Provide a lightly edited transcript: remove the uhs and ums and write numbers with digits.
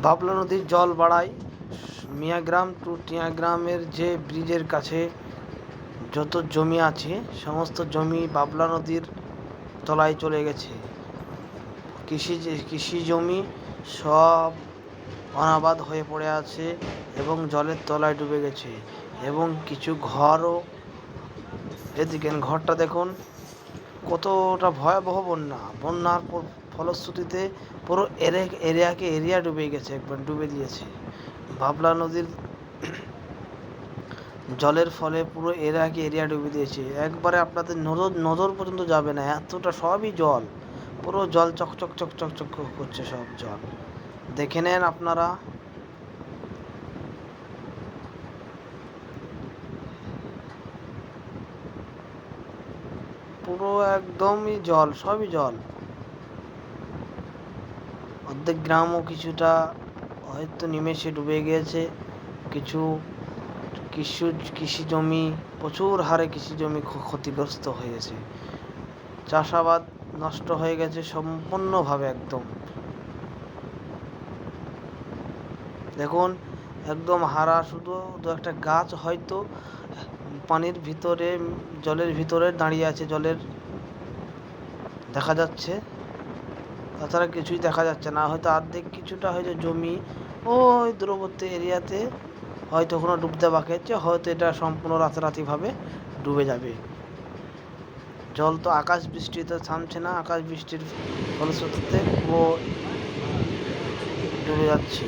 বাবলা নদীর জল বাড়ায় মিয়াগ্রাম টু টিয়াগ্রামের যে ব্রিজের কাছে যত জমি আছে সমস্ত জমি বাবলা নদীর তলায় চলে গেছে। কৃষি জমি সব অনাবাদ হয়ে পড়ে আছে এবং জলের তলায় ডুবে গেছে এবং কিছু ঘরও, এদিকে ঘরটা দেখুন কতটা ভয়াবহ বন্যার ফলশ্রুতিতে পুরো এরিয়া ডুবে গেছে, একবার ডুবে দিয়েছে। বাবলা নদীর জলের ফলে পুরো এরিয়া ডুবে দিয়েছে, একবারে আপনাদের নজর পর্যন্ত যাবে না, এতটা সবই জল, পুরো জল চকচক চকচক চক করছে, সব জল দেখে নেন আপনারা। পুরো একদমই জল, সবই জল। অর্ধেক গ্রামও কিছুটা হয়তো নিমেষে ডুবে গিয়েছে। কিছু কৃষি জমি, প্রচুর হারে কৃষি জমি ক্ষতিগ্রস্ত হয়েছে। চাষাবাদ নষ্ট হয়ে গেছে সম্পূর্ণভাবে একদম। দেখুন একদম হারা, শুধু দু একটা গাছ হয়তো পানির ভিতরে, জলের ভিতরে দাঁড়িয়ে আছে, জলের দেখা যাচ্ছে, তাছাড়া কিছুই দেখা যাচ্ছে না। হয়তো অর্ধেক কিছুটা হয়তো জমি ওই দূরবর্তী এরিয়াতে হয়তো কোনো ডুবতে বাকি আছে, হয়তো এটা সম্পূর্ণ রাতারাতিভাবে ডুবে যাবে। জল তো আকাশ বৃষ্টিতে থামছে না, আকাশ বৃষ্টির ফলশ্রুতিতে পুরো ডুবে যাচ্ছে।